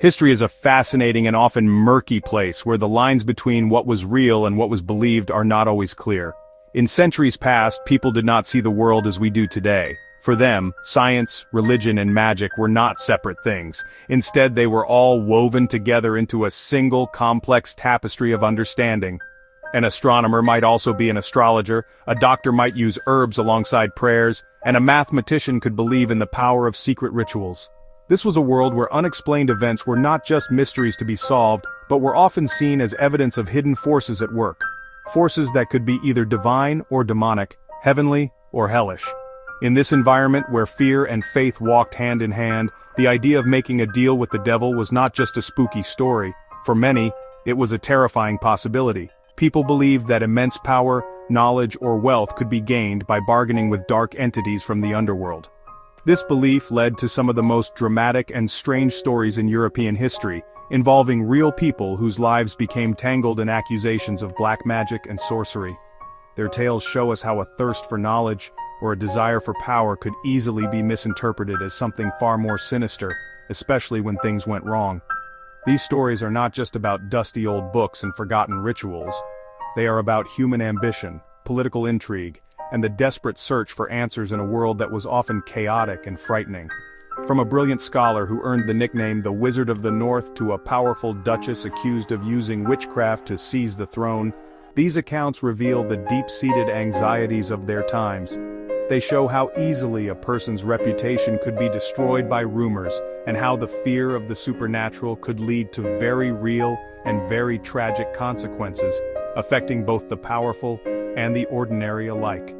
History is a fascinating and often murky place where the lines between what was real and what was believed are not always clear. In centuries past, people did not see the world as we do today. For them, science, religion, and magic were not separate things. Instead, they were all woven together into a single, complex tapestry of understanding. An astronomer might also be an astrologer, a doctor might use herbs alongside prayers, and a mathematician could believe in the power of secret rituals. This was a world where unexplained events were not just mysteries to be solved, but were often seen as evidence of hidden forces at work. Forces that could be either divine or demonic, heavenly or hellish. In this environment where fear and faith walked hand in hand, the idea of making a deal with the devil was not just a spooky story. For many, it was a terrifying possibility. People believed that immense power, knowledge, or wealth could be gained by bargaining with dark entities from the underworld. This belief led to some of the most dramatic and strange stories in European history, involving real people whose lives became tangled in accusations of black magic and sorcery. Their tales show us how a thirst for knowledge, or a desire for power could easily be misinterpreted as something far more sinister, especially when things went wrong. These stories are not just about dusty old books and forgotten rituals. They are about human ambition, political intrigue, and the desperate search for answers in a world that was often chaotic and frightening. From a brilliant scholar who earned the nickname the Wizard of the North to a powerful duchess accused of using witchcraft to seize the throne, these accounts reveal the deep-seated anxieties of their times. They show how easily a person's reputation could be destroyed by rumors, and how the fear of the supernatural could lead to very real and very tragic consequences, affecting both the powerful and the ordinary alike.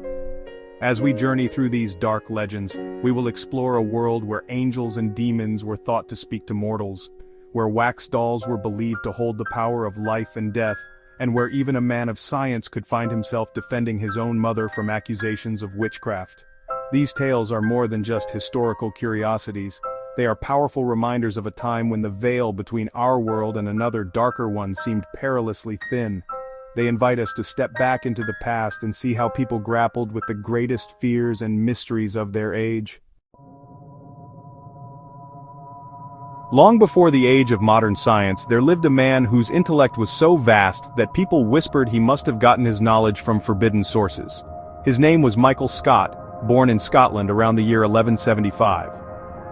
As we journey through these dark legends, we will explore a world where angels and demons were thought to speak to mortals, where wax dolls were believed to hold the power of life and death, and where even a man of science could find himself defending his own mother from accusations of witchcraft. These tales are more than just historical curiosities. They are powerful reminders of a time when the veil between our world and another darker one seemed perilously thin. They invite us to step back into the past and see how people grappled with the greatest fears and mysteries of their age. Long before the age of modern science, there lived a man whose intellect was so vast that people whispered he must have gotten his knowledge from forbidden sources. His name was Michael Scott, born in Scotland around the year 1175.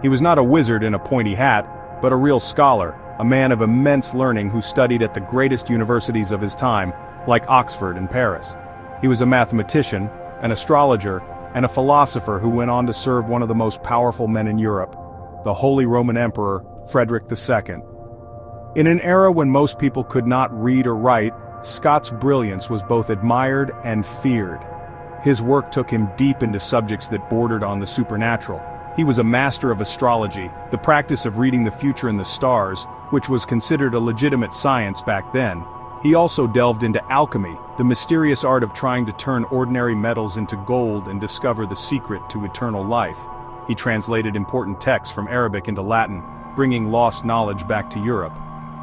He was not a wizard in a pointy hat, but a real scholar, a man of immense learning who studied at the greatest universities of his time, like Oxford and Paris. He was a mathematician, an astrologer, and a philosopher who went on to serve one of the most powerful men in Europe, the Holy Roman Emperor, Frederick II. In an era when most people could not read or write, Scott's brilliance was both admired and feared. His work took him deep into subjects that bordered on the supernatural. He was a master of astrology, the practice of reading the future in the stars, which was considered a legitimate science back then. He also delved into alchemy, the mysterious art of trying to turn ordinary metals into gold and discover the secret to eternal life. He translated important texts from Arabic into Latin, bringing lost knowledge back to Europe.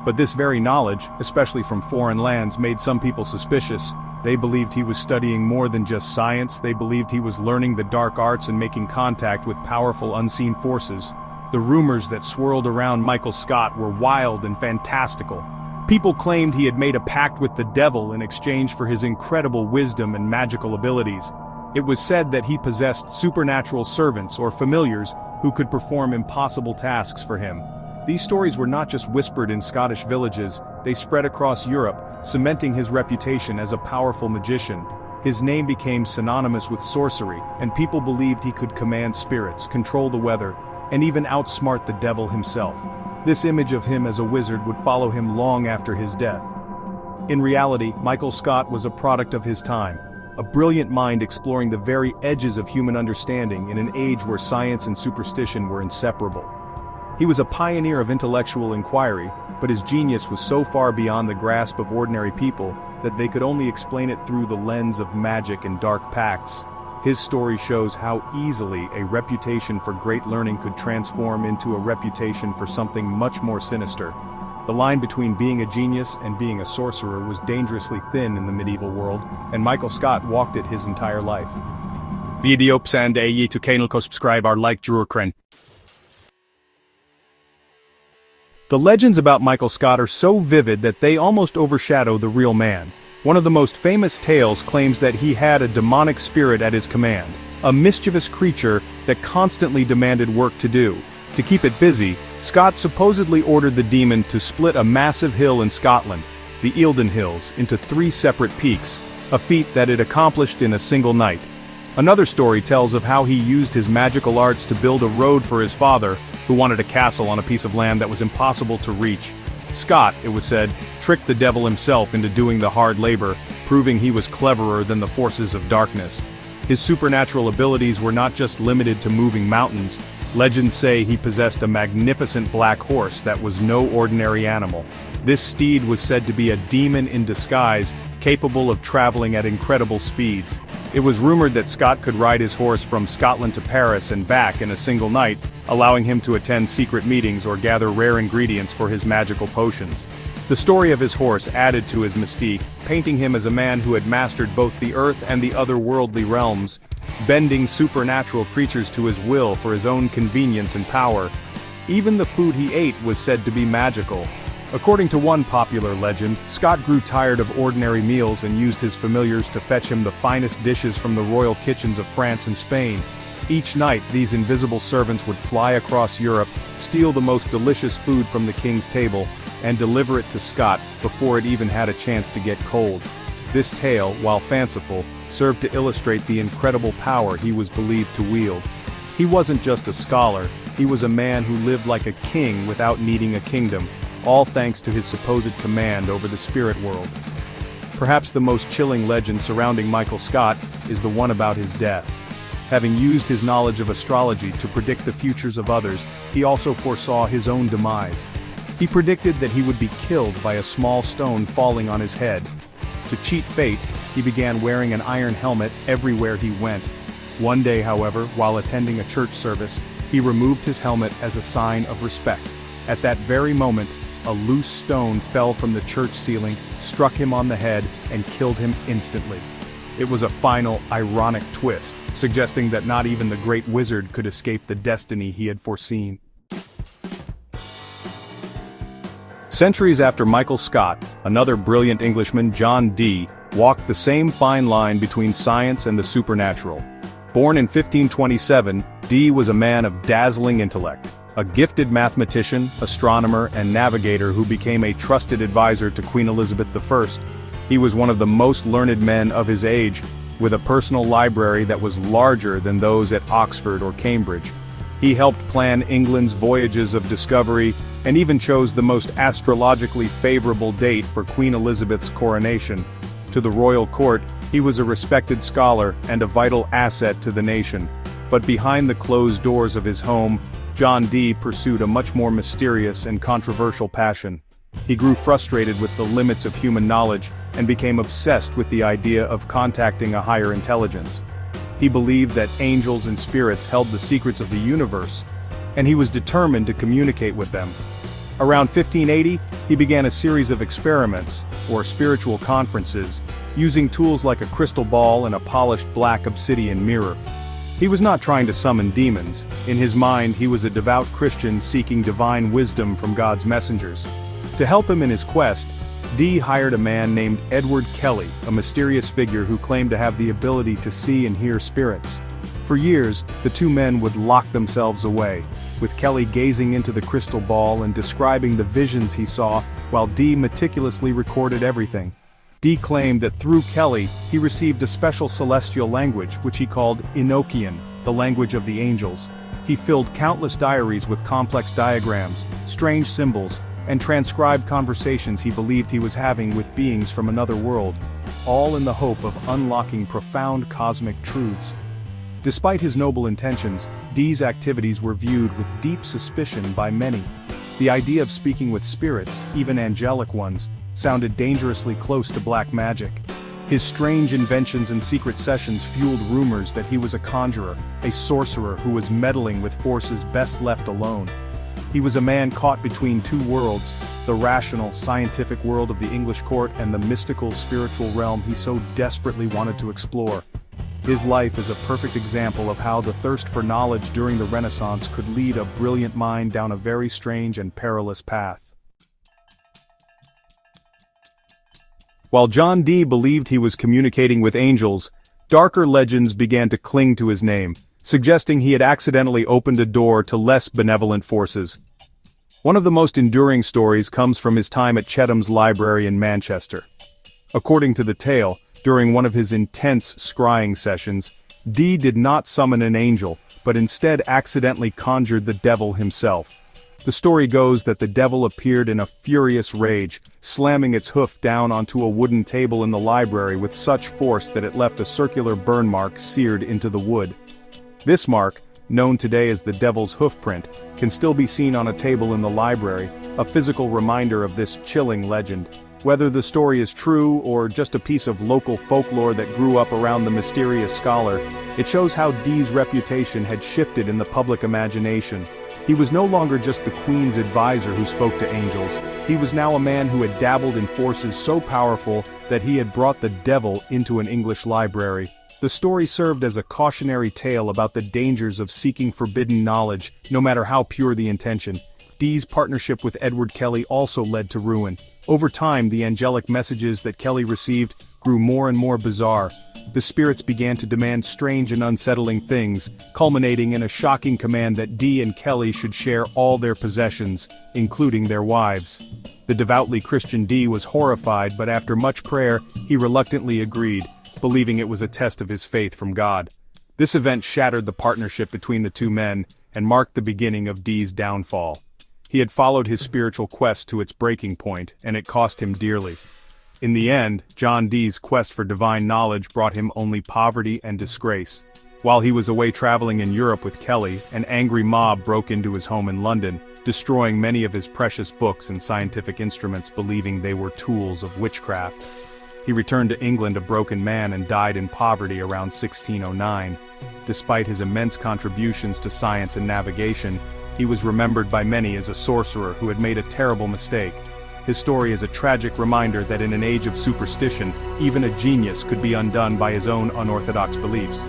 But this very knowledge, especially from foreign lands, made some people suspicious. They believed he was studying more than just science. They believed he was learning the dark arts and making contact with powerful unseen forces. The rumors that swirled around Michael Scott were wild and fantastical. People claimed he had made a pact with the devil in exchange for his incredible wisdom and magical abilities. It was said that he possessed supernatural servants or familiars who could perform impossible tasks for him. These stories were not just whispered in Scottish villages, they spread across Europe, cementing his reputation as a powerful magician. His name became synonymous with sorcery, and people believed he could command spirits, control the weather, and even outsmart the devil himself. This image of him as a wizard would follow him long after his death. In reality, Michael Scott was a product of his time, a brilliant mind exploring the very edges of human understanding in an age where science and superstition were inseparable. He was a pioneer of intellectual inquiry, but his genius was so far beyond the grasp of ordinary people that they could only explain it through the lens of magic and dark pacts. His story shows how easily a reputation for great learning could transform into a reputation for something much more sinister. The line between being a genius and being a sorcerer was dangerously thin in the medieval world, and Michael Scott walked it his entire life. Video psand ayi to channel ko subscribe or like jurukren. The legends about Michael Scott are so vivid that they almost overshadow the real man. One of the most famous tales claims that he had a demonic spirit at his command, a mischievous creature that constantly demanded work to do. To keep it busy, Scott supposedly ordered the demon to split a massive hill in Scotland, the Eildon Hills, into 3 separate peaks, a feat that it accomplished in a single night. Another story tells of how he used his magical arts to build a road for his father, who wanted a castle on a piece of land that was impossible to reach. Scott, it was said, tricked the devil himself into doing the hard labor, proving he was cleverer than the forces of darkness. His supernatural abilities were not just limited to moving mountains. Legends say he possessed a magnificent black horse that was no ordinary animal. This steed was said to be a demon in disguise, capable of traveling at incredible speeds. It was rumored that Scott could ride his horse from Scotland to Paris and back in a single night, allowing him to attend secret meetings or gather rare ingredients for his magical potions. The story of his horse added to his mystique, painting him as a man who had mastered both the earth and the otherworldly realms, bending supernatural creatures to his will for his own convenience and power. Even the food he ate was said to be magical. According to one popular legend, Scott grew tired of ordinary meals and used his familiars to fetch him the finest dishes from the royal kitchens of France and Spain. Each night, these invisible servants would fly across Europe, steal the most delicious food from the king's table, and deliver it to Scott before it even had a chance to get cold. This tale, while fanciful, served to illustrate the incredible power he was believed to wield. He wasn't just a scholar, he was a man who lived like a king without needing a kingdom, all thanks to his supposed command over the spirit world. Perhaps the most chilling legend surrounding Michael Scott is the one about his death. Having used his knowledge of astrology to predict the futures of others, he also foresaw his own demise. He predicted that he would be killed by a small stone falling on his head. To cheat fate, he began wearing an iron helmet everywhere he went. One day, however, while attending a church service, he removed his helmet as a sign of respect. At that very moment, a loose stone fell from the church ceiling, struck him on the head, and killed him instantly. It was a final, ironic twist, suggesting that not even the great wizard could escape the destiny he had foreseen. Centuries after Michael Scott, another brilliant Englishman, John Dee, walked the same fine line between science and the supernatural. Born in 1527, Dee was a man of dazzling intellect. A gifted mathematician, astronomer, and navigator who became a trusted advisor to Queen Elizabeth I. He was one of the most learned men of his age, with a personal library that was larger than those at Oxford or Cambridge. He helped plan England's voyages of discovery, and even chose the most astrologically favorable date for Queen Elizabeth's coronation. To the royal court, he was a respected scholar and a vital asset to the nation. But behind the closed doors of his home, John Dee pursued a much more mysterious and controversial passion. He grew frustrated with the limits of human knowledge and became obsessed with the idea of contacting a higher intelligence. He believed that angels and spirits held the secrets of the universe, and he was determined to communicate with them. Around 1580, he began a series of experiments, or spiritual conferences, using tools like a crystal ball and a polished black obsidian mirror. He was not trying to summon demons. In his mind, he was a devout Christian seeking divine wisdom from God's messengers. To help him in his quest, Dee hired a man named Edward Kelly, a mysterious figure who claimed to have the ability to see and hear spirits. For years, the two men would lock themselves away, with Kelly gazing into the crystal ball and describing the visions he saw, while Dee meticulously recorded everything. Dee claimed that through Kelly, he received a special celestial language which he called Enochian, the language of the angels. He filled countless diaries with complex diagrams, strange symbols, and transcribed conversations he believed he was having with beings from another world, all in the hope of unlocking profound cosmic truths. Despite his noble intentions, Dee's activities were viewed with deep suspicion by many. The idea of speaking with spirits, even angelic ones, sounded dangerously close to black magic. His strange inventions and secret sessions fueled rumors that he was a conjurer, a sorcerer who was meddling with forces best left alone. He was a man caught between two worlds, the rational, scientific world of the English court and the mystical, spiritual realm he so desperately wanted to explore. His life is a perfect example of how the thirst for knowledge during the Renaissance could lead a brilliant mind down a very strange and perilous path. While John Dee believed he was communicating with angels, darker legends began to cling to his name, suggesting he had accidentally opened a door to less benevolent forces. One of the most enduring stories comes from his time at Chetham's Library in Manchester. According to the tale, during one of his intense scrying sessions, Dee did not summon an angel, but instead accidentally conjured the devil himself. The story goes that the devil appeared in a furious rage, slamming its hoof down onto a wooden table in the library with such force that it left a circular burn mark seared into the wood. This mark, known today as the devil's hoofprint, can still be seen on a table in the library, a physical reminder of this chilling legend. Whether the story is true or just a piece of local folklore that grew up around the mysterious scholar, it shows how Dee's reputation had shifted in the public imagination. He was no longer just the Queen's advisor who spoke to angels, he was now a man who had dabbled in forces so powerful that he had brought the devil into an English library. The story served as a cautionary tale about the dangers of seeking forbidden knowledge, no matter how pure the intention. Dee's partnership with Edward Kelly also led to ruin. Over time, the angelic messages that Kelly received grew more and more bizarre. The spirits began to demand strange and unsettling things, culminating in a shocking command that Dee and Kelly should share all their possessions, including their wives. The devoutly Christian Dee was horrified, but after much prayer, he reluctantly agreed, believing it was a test of his faith from God. This event shattered the partnership between the two men, and marked the beginning of Dee's downfall. He had followed his spiritual quest to its breaking point, and it cost him dearly. In the end, John Dee's quest for divine knowledge brought him only poverty and disgrace. While he was away traveling in Europe with Kelly, an angry mob broke into his home in London, destroying many of his precious books and scientific instruments, believing they were tools of witchcraft. He returned to England a broken man and died in poverty around 1609. Despite his immense contributions to science and navigation, he was remembered by many as a sorcerer who had made a terrible mistake. His story is a tragic reminder that in an age of superstition, even a genius could be undone by his own unorthodox beliefs.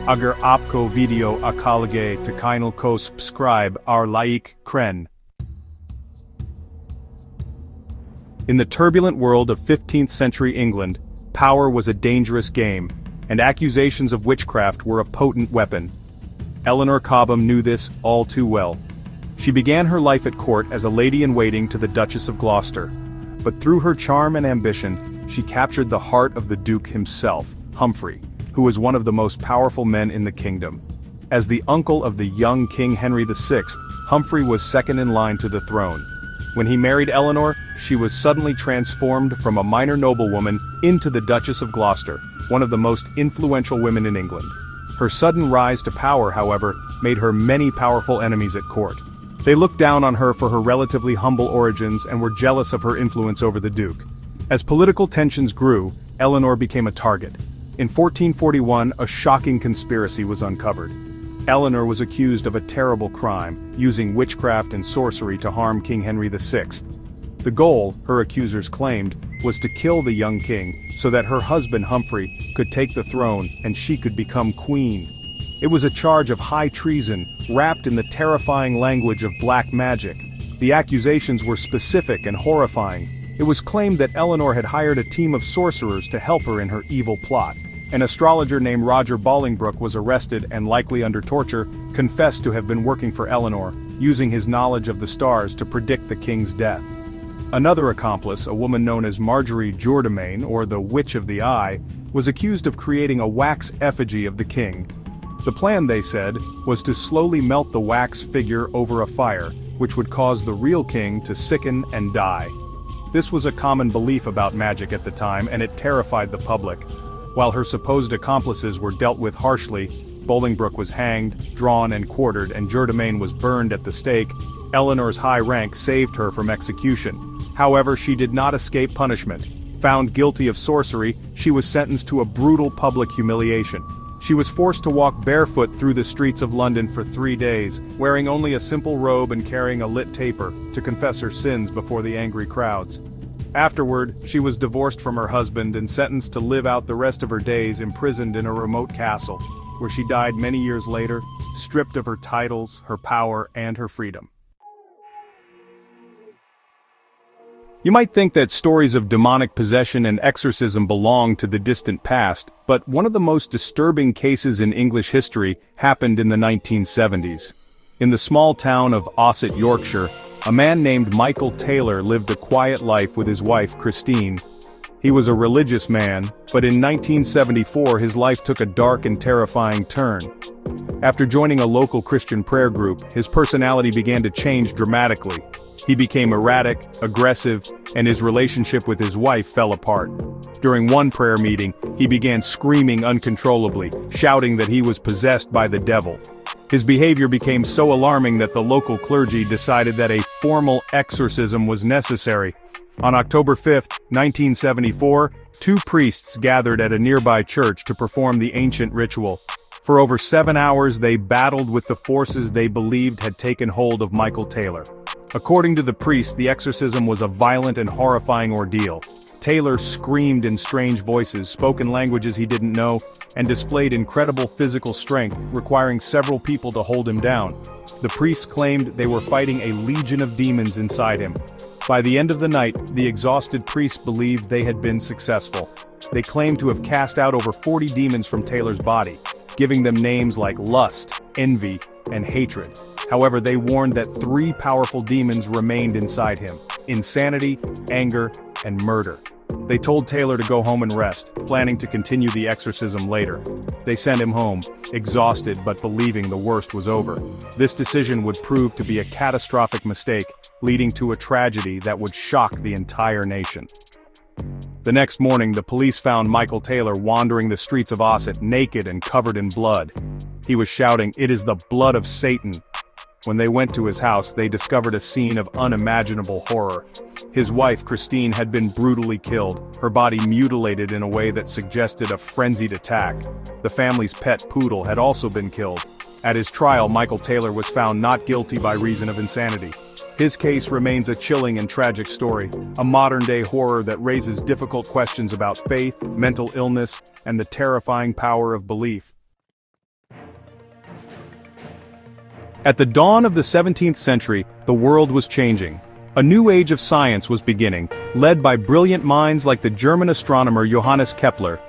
Agar aapko video अच्छा लगे तो channel ko subscribe और like करें. In the turbulent world of 15th century England, power was a dangerous game, and accusations of witchcraft were a potent weapon. Eleanor Cobham knew this all too well. She began her life at court as a lady-in-waiting to the Duchess of Gloucester. But through her charm and ambition, she captured the heart of the Duke himself, Humphrey, who was one of the most powerful men in the kingdom. As the uncle of the young King Henry VI, Humphrey was second in line to the throne. When he married Eleanor, she was suddenly transformed from a minor noblewoman into the Duchess of Gloucester, one of the most influential women in England. Her sudden rise to power, however, made her many powerful enemies at court. They looked down on her for her relatively humble origins and were jealous of her influence over the Duke. As political tensions grew, Eleanor became a target. In 1441, a shocking conspiracy was uncovered. Eleanor was accused of a terrible crime, using witchcraft and sorcery to harm King Henry VI. The goal, her accusers claimed, was to kill the young king so that her husband Humphrey could take the throne and she could become queen. It was a charge of high treason, wrapped in the terrifying language of black magic. The accusations were specific and horrifying. It was claimed that Eleanor had hired a team of sorcerers to help her in her evil plot. An astrologer named Roger Bolingbroke was arrested and, likely under torture, confessed to have been working for Eleanor, using his knowledge of the stars to predict the king's death. Another accomplice, a woman known as Marjorie Jourdemain, or the Witch of the Eye, was accused of creating a wax effigy of the king. The plan, they said, was to slowly melt the wax figure over a fire, which would cause the real king to sicken and die. This was a common belief about magic at the time, and it terrified the public. While her supposed accomplices were dealt with harshly, Bolingbroke was hanged, drawn and quartered, and Jourdemain was burned at the stake, Eleanor's high rank saved her from execution. However, she did not escape punishment. Found guilty of sorcery, she was sentenced to a brutal public humiliation. She was forced to walk barefoot through the streets of London for 3 days, wearing only a simple robe and carrying a lit taper, to confess her sins before the angry crowds. Afterward, she was divorced from her husband and sentenced to live out the rest of her days imprisoned in a remote castle, where she died many years later, stripped of her titles, her power, and her freedom. You might think that stories of demonic possession and exorcism belong to the distant past, but one of the most disturbing cases in English history happened in the 1970s. In the small town of Ossett, Yorkshire, a man named Michael Taylor lived a quiet life with his wife, Christine. He was a religious man, but in 1974 his life took a dark and terrifying turn. After joining a local Christian prayer group, his personality began to change dramatically. He became erratic, aggressive, and his relationship with his wife fell apart. During one prayer meeting, he began screaming uncontrollably, shouting that he was possessed by the devil. His behavior became so alarming that the local clergy decided that a formal exorcism was necessary. On October 5, 1974, 2 priests gathered at a nearby church to perform the ancient ritual. For over 7 hours they battled with the forces they believed had taken hold of Michael Taylor. According to the priests, the exorcism was a violent and horrifying ordeal. Taylor screamed in strange voices, spoke in languages he didn't know, and displayed incredible physical strength, requiring several people to hold him down. The priests claimed they were fighting a legion of demons inside him. By the end of the night, the exhausted priests believed they had been successful. They claimed to have cast out over 40 demons from Taylor's body, giving them names like lust, envy, and hatred. However, they warned that 3 powerful demons remained inside him: insanity, anger, and murder. They told Taylor to go home and rest, planning to continue the exorcism later. They sent him home, exhausted but believing the worst was over. This decision would prove to be a catastrophic mistake, leading to a tragedy that would shock the entire nation. The next morning, the police found Michael Taylor wandering the streets of Ossett, naked and covered in blood. He was shouting, "It is the blood of Satan." When they went to his house, they discovered a scene of unimaginable horror. His wife, Christine, had been brutally killed, her body mutilated in a way that suggested a frenzied attack. The family's pet poodle had also been killed. At his trial, Michael Taylor was found not guilty by reason of insanity. His case remains a chilling and tragic story, a modern-day horror that raises difficult questions about faith, mental illness, and the terrifying power of belief. At the dawn of the 17th century, the world was changing. A new age of science was beginning, led by brilliant minds like the German astronomer Johannes Kepler.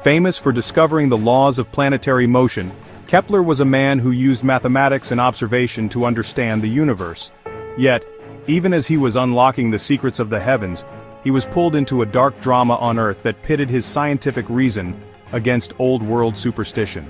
Famous for discovering the laws of planetary motion, Kepler was a man who used mathematics and observation to understand the universe. Yet, even as he was unlocking the secrets of the heavens, he was pulled into a dark drama on Earth that pitted his scientific reason against old-world superstition.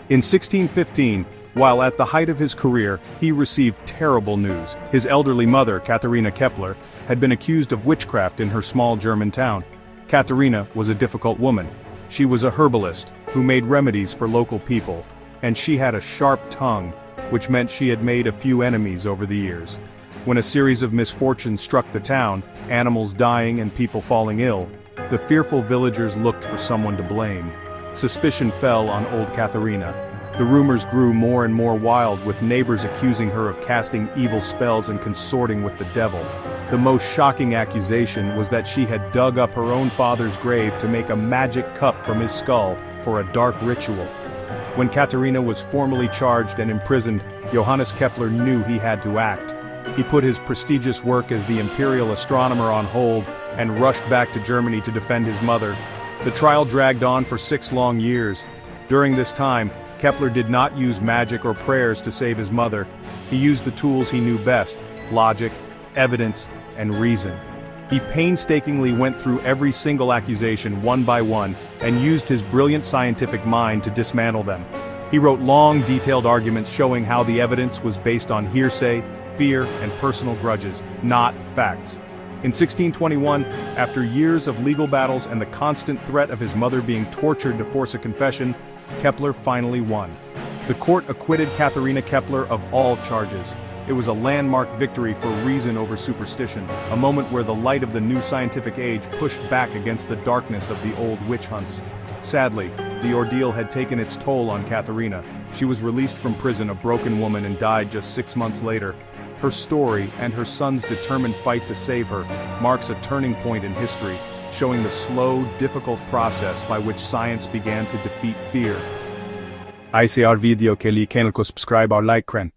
In 1615, while at the height of his career, he received terrible news. His elderly mother, Katharina Kepler, had been accused of witchcraft in her small German town. Katharina was a difficult woman. She was a herbalist who made remedies for local people, and she had a sharp tongue, which meant she had made a few enemies over the years. When a series of misfortunes struck the town, animals dying and people falling ill, the fearful villagers looked for someone to blame. Suspicion fell on old Katharina. The rumors grew more and more wild, with neighbors accusing her of casting evil spells and consorting with the devil. The most shocking accusation was that she had dug up her own father's grave to make a magic cup from his skull for a dark ritual. When Katharina was formally charged and imprisoned, Johannes Kepler knew he had to act. He put his prestigious work as the imperial astronomer on hold and rushed back to Germany to defend his mother. The trial dragged on for 6 long years. During this time, Kepler did not use magic or prayers to save his mother. He used the tools he knew best: logic, evidence, and reason. He painstakingly went through every single accusation one by one and used his brilliant scientific mind to dismantle them. He wrote long, detailed arguments showing how the evidence was based on hearsay, fear, and personal grudges, not facts. In 1621, after years of legal battles and the constant threat of his mother being tortured to force a confession, Kepler finally won. The court acquitted Katharina Kepler of all charges. It was a landmark victory for reason over superstition, a moment where the light of the new scientific age pushed back against the darkness of the old witch hunts. Sadly, the ordeal had taken its toll on Katharina. She was released from prison a broken woman and died just 6 months later. Her story, and her son's determined fight to save her, marks a turning point in history, showing the slow, difficult process by which science began to defeat fear. Aise our video ke liye channel ko subscribe or like kren.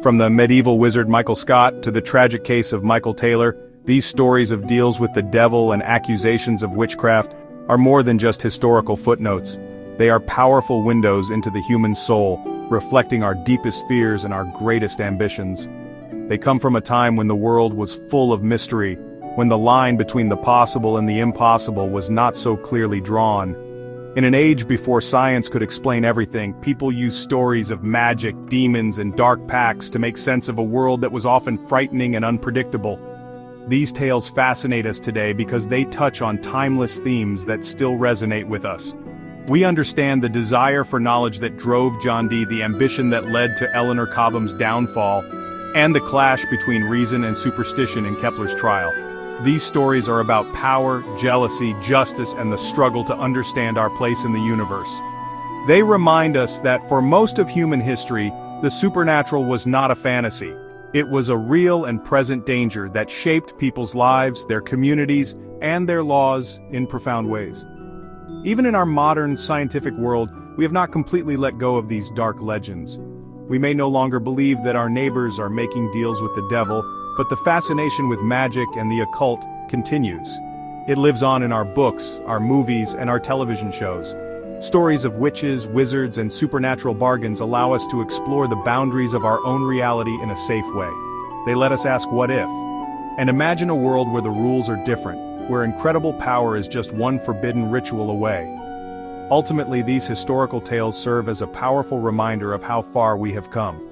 From the medieval wizard Michael Scott to the tragic case of Michael Taylor, these stories of deals with the devil and accusations of witchcraft are more than just historical footnotes. They are powerful windows into the human soul, reflecting our deepest fears and our greatest ambitions. They come from a time when the world was full of mystery, when the line between the possible and the impossible was not so clearly drawn. In an age before science could explain everything, people used stories of magic, demons, and dark pacts to make sense of a world that was often frightening and unpredictable. These tales fascinate us today because they touch on timeless themes that still resonate with us. We understand the desire for knowledge that drove John Dee, the ambition that led to Eleanor Cobham's downfall, and the clash between reason and superstition in Kepler's trial. These stories are about power, jealousy, justice, and the struggle to understand our place in the universe. They remind us that for most of human history, the supernatural was not a fantasy. It was a real and present danger that shaped people's lives, their communities, and their laws in profound ways. Even in our modern scientific world, we have not completely let go of these dark legends. We may no longer believe that our neighbors are making deals with the devil, but the fascination with magic and the occult continues. It lives on in our books, our movies, and our television shows. Stories of witches, wizards, and supernatural bargains allow us to explore the boundaries of our own reality in a safe way. They let us ask what if, and imagine a world where the rules are different, where incredible power is just one forbidden ritual away. Ultimately, these historical tales serve as a powerful reminder of how far we have come.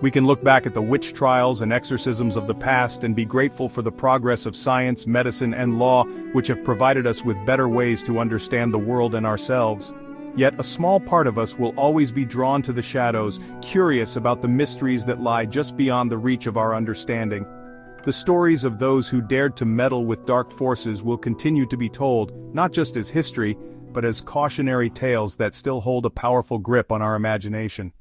We can look back at the witch trials and exorcisms of the past and be grateful for the progress of science, medicine, and law, which have provided us with better ways to understand the world and ourselves. Yet a small part of us will always be drawn to the shadows, curious about the mysteries that lie just beyond the reach of our understanding. The stories of those who dared to meddle with dark forces will continue to be told, not just as history, but as cautionary tales that still hold a powerful grip on our imagination.